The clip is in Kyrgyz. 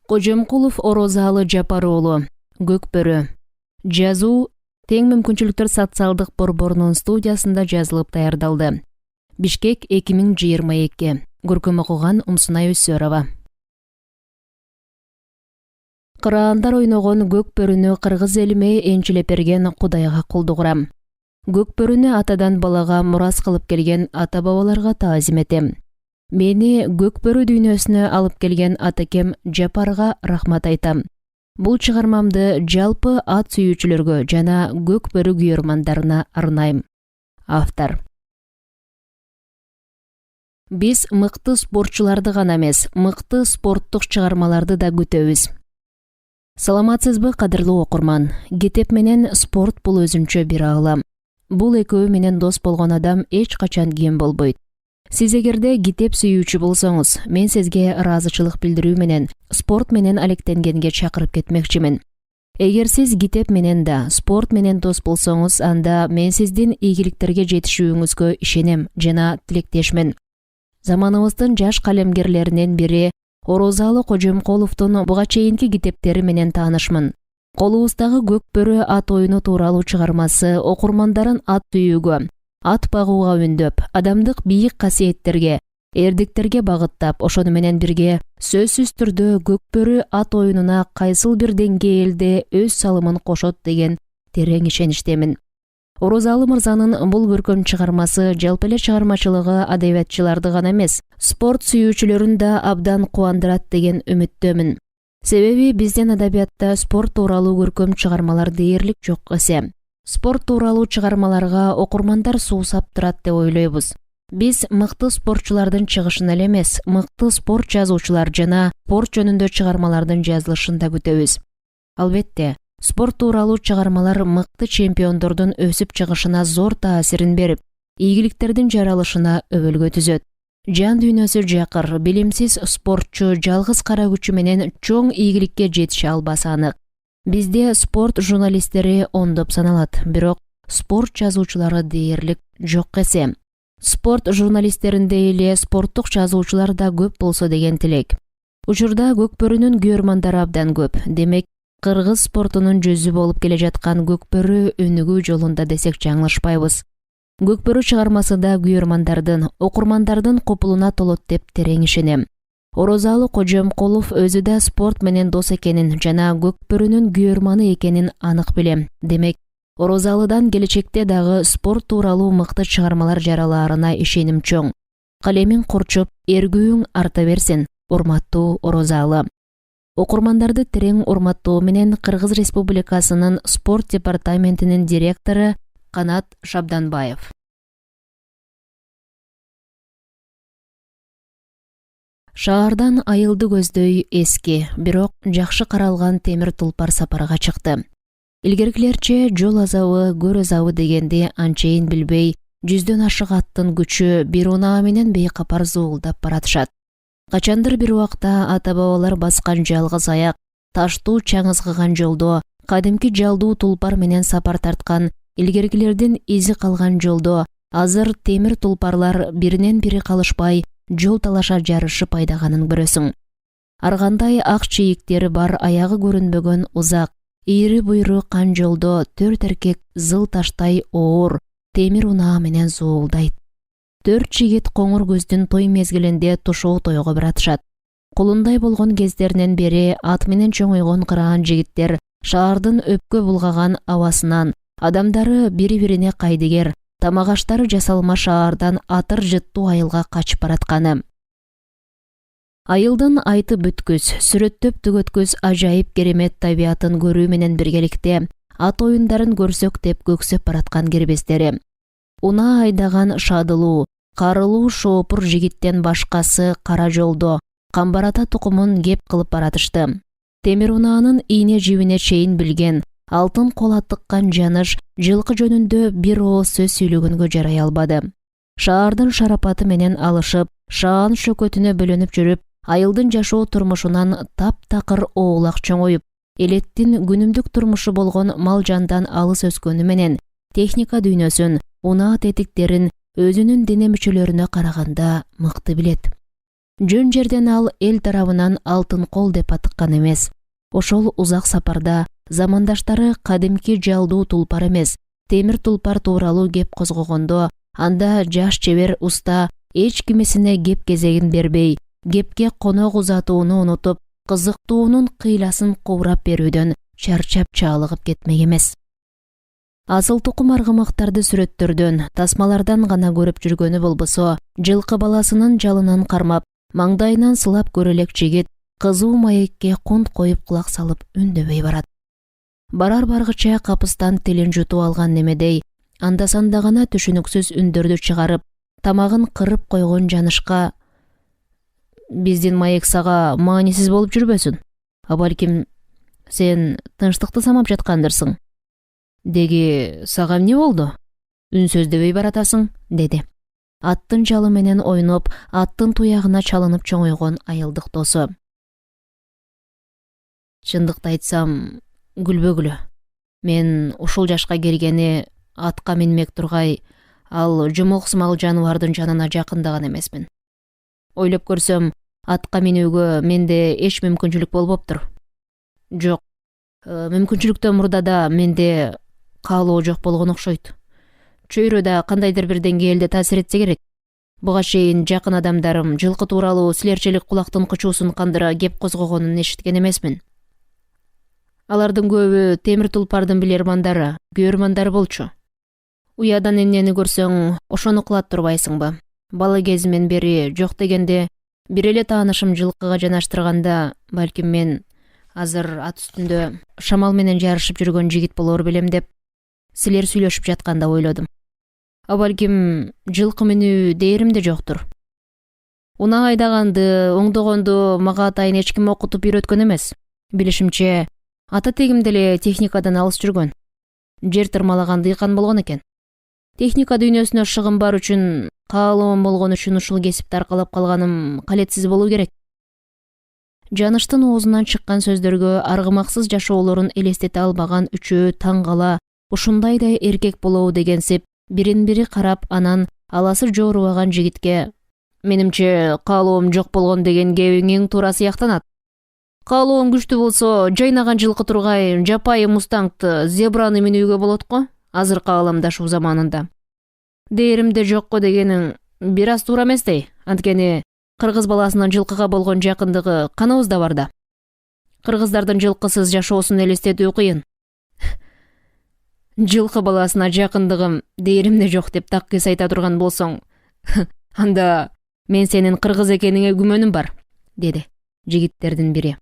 Кожомкулов Орозалы Жапароолу. Көкбөрү. Жазуу Тең мүмкүнчүлүктөр социалдык борборунун студиясында жазылып даярдалды. Бишкек 2022. Көркөм окуган Умсунай Өссөрова. Кыраандар ойногон көкбөрүнү кыргыз элиме энчилеп берген Кудайга кулдугурам. Көкбөрүнү атадан балага мурас кылып келген ата-бабаларга таазим этем. Мени көкбөрү дүйнөсүнө алып келген атакем Жапарга рахмат айтам. Бул чыгармамды жалпы ат сүйүүчүлөргө жана көкбөрү күйөрмандарына арнайм. Автор. Биз мыкты спортчуларды гана эмес, мыкты спорттук чыгармаларды да күтөбүз. Саламатсызбы, кадырлуу окурман? Китеп менен спорт бул өзүнчө бир аалам. Бул экөө менен дос болгон адам эч качан кем болбойт. Сиз эгерде китеп сүйүүчү болсоңуз, мен сизге ыраазычылык билдирүү менен спорт менен алектенгенге чакырып кетмекчимин. Эгер сиз китеп менен да, спорт менен дос болсоңуз, анда мен сиздин ийгиликтерге жетишүүңүзгө ишенем жана тилектешмин. Заманыбыздын жаш калемгерлеринен бири Орозалы Кожомкуловдун буга чейинки китептери менен таанышмын. Колубуздагы көкбөрү ат оюну тууралуу чыгармасы окурмандарын ат сүйүүгө, ат багууга үндөп, адамдык бийик касиеттерге, эрдиктерге багыттап, ошону менен бирге сөзсүз түрдө көкбөрү ат оюнуна кайсыл бир деңгээлде өз салымын кошот деген терең ишеничтемин. Орозалы мырзанын бул көркөм чыгармасы жалпы эле чыгармачылыгы адабиятчыларды гана эмес, спорт сүйүүчүлөрүн да абдан кубандырат деген үмүттөмүн. Себеби биздин адабиятта спорт тууралуу көркөм чыгармалар дээрлик жок эсе. Спорт тууралуу чыгармаларга окурмандар суусап турат деп ойлойбуз. Биз мыкты спортчулардын чыгышын эле эмес, мыкты спорт жазуучулар жана спорт жөнүндө чыгармалардын жазылышын да күтөбүз. Албетте, спорт тууралуу чыгармалар мыкты чемпиондордун өсүп чыгышына зор таасирин берип, ийгиликтердин жаралышына өбөлгө түзөт. Жан дүйнөсү жакыр, билимсиз спортчу жалгыз кара күчү менен чоң ийгиликке жетише албасы анык. Бизде спорт журналисттери ондоп саналат, бирок спорт жазуучулары дээрлик жок эсе. Спорт журналисттериндей эле спорттук жазуучулар да көп болсо деген тилек. Учурда көкбөрүнүн күйөрмандары абдан көп. Демек, кыргыз спортунун жүзү болуп келе жаткан көкбөрү өнүгүү жолунда десек жаңылышпайбыз. Көкбөрү чыгармасы да күйөрмандардын, окурмандардын копулуна толот деп терең ишенем. Орозалы Кожомкулов өзү да спорт менен дос экенин жана көкбөрүнүн күйөрманы экенин анык билем. Демек, Орозалыдан келечекте дагы спорт тууралуу мыкты чыгармалар жаралаарына ишеним чоң. Калемиң курчуп, эргүүң арта берсин, урматтуу Орозалы. Окурмандарды терең урматтоо менен Кыргыз Республикасынын спорт департаментинин директору Канат Шабданбаев. Шаардан айылды көздөй эски, бирок жакшы каралган темир тулпар сапарга чыкты. Илгеркилерче жол азабы, көр азабы дегенди анчейин билбей, 100дөн ашык аттын күчү бир унаа менен бейкапар зуулдап баратышат. Качандыр бир убакта ата-бабалар баскан жалгыз аяк, таштуу чаңызгыган жолдо, кадимки жалдуу тулпар менен сапар тарткан илгеркилердин изи калган жолдо азыр темир тулпарлар биринен бири калышпай жол талаша жарышы пайдаганын көрөсүң. Ар кандай ак чийиктери бар аягы көрүнбөгөн узак, ийри буйру кан жолдо 4 эркек зыл таштай оор темир унаа менен зуулдайт. 4 жигит коңур көздүн той мезгилинде тушоо тойго баратышат. Кулундай болгон кездеринен бери ат менен чоңойгон кыраан жигиттер шаардын өпкө булгаган абасынан, адамдары бири-бирине кайдыгер, тамагаштары жасалма шаардан атыр жыттуу айылга качып баратканы. Айылдын айты бүткүс, сүрөттөп түгөткүс ажайып керемет табиатын көрүү менен биргеликте ат оюндарын көрсөк деп көксөп бараткан кербездери. Унаа айдаган шадылуу, карылуу шоопур жигиттен башкасы кара жолдо камбарата тукумун кеп кылып баратышты. Темир унаанын ийне жибине чейин билген, алтын кола тыккан жаныш жылкы жөнүндө бир ооз сөз сүйлөгөнгө жарай албады. Шаардын шарапаты менен алышып, шаан шөкөтүнө бөлөнүп жүрүп, айылдын жашоо турмушунан таптакыр оолак чоңоюп, элеттин күнүмдүк турмушу болгон мал жандан алыс өскөнү менен техника дүйнөсүн, унаа тетиктерин өзүнүн дене мүчөлөрүнө караганда мыкты билет. Жөн жерден ал эл тарабынан алтын кол деп атыккан эмес. Ошол узак сапарда замандаштары кадимки жалдуу тулпар эмес, темир тулпар тууралуу кеп козгогондо, анда жаш чебер уста эч кимисине кеп кезегин бербей, кепке конок узатууну унутуп, кызыктуунун кыйласын куурап берүүдөн чарчап чаалыгып кетмек эмес. Асыл тукум аргымактарды сүрөттөрдөн, тасмалардан гана көрүп жүргөнү болбосо, жылкы баласынын жалынан кармап, маңдайынан сылап көрөлек жигит кызуу маекке кунт коюп кулак салып үндөбөй барат. Барар баргыча капыстан тилин жутуп алган немедей, анда-санда гана түшүнүксүз үндөрдү чыгарып, тамагын кырып койгон жанышка: «Биздин маек сага маанисиз болуп жүрбөсүн. А балким сен тынчтыкты самап жаткандырсың. Деги сага эмне болду? Үнсөздөбөй баратасың», деди. Аттын жалы менен ойноп, аттын туягына чалынып чоңойгон айылдык досу. «Чындыкты айтсам, күлбөгүлө. Мен ушул жашка келгени атка минмек тургай, ал жумуксмал жаныбардын жанына жакындаган эмесмин. Ойлоп көрсөм, атка минүүгө менде эч мүмкүнчүлүк болбоптур. Жок, мүмкүнчүлүктөн мурда да менде каалоо жок болгон окшойт. Чөйрө да кандайдыр бир деңгээлде таасир этсе керек. Буга чейин жакын адамдарым жылкы тууралуу силерчелик кулактын кычуусун кандыра кеп козгогонун эшиткен эмесмин. Алардын көбү темир тулпардын билермандары, күйөрмандары болчу. Уядан эмнени көрсөң, ошону кылат турбайсыңбы? Бала кезимен бери жок дегенде бир эле таанышым жылкыга жанаштырганда, балким мен азыр ат үстүндө шамал менен жарышып жүргөн жигит болор белем деп, силер сүйлөшүп жатканда ойлодум. А балким жылкы минүү дээрим да жоктур. Унаа айдаганды, оңдогонду мага атайын эч ким окутуп үйрөткөн эмес. Билишимче, ата тегим деле техникадан алыс жүргөн. Жер тырмалаган дыйкан болгон экен. Техника дүйнөсүнө шыгым бар үчүн, каалоом болгон үчүн ушул кесипти аркалап калганым калетсиз болуу керек. Жаныштын оозунан чыккан сөздөргө аргымаксыз жашоолорун элестете албаган үчөө таң кала, ушундай да эркек болобу дегенсип, бирин-бири карап, анан аласы жоорубаган жигитке: «Менимче, каалоом жок болгон деген кебиңиң туура сыяктанат. Каалоом күчтүү болсо, жайнаган жылкы тургай жапайы мустангты, зебраны минүүгө болот го, азыркы ааламдашуу заманында. Дээримде жокко дегениң бир аз туура эместей, анткени кыргыз баласынын жылкыга болгон жакындыгы каныбызда бар да. Кыргыздардын жылкысыз жашоосун элестетүү кыйын. Жылкы баласына жакындыгым дээримде жок деп таккыс айта турган болсоң, анда мен сенин кыргыз экениңе күмөнүм бар», деди жигиттердин бири.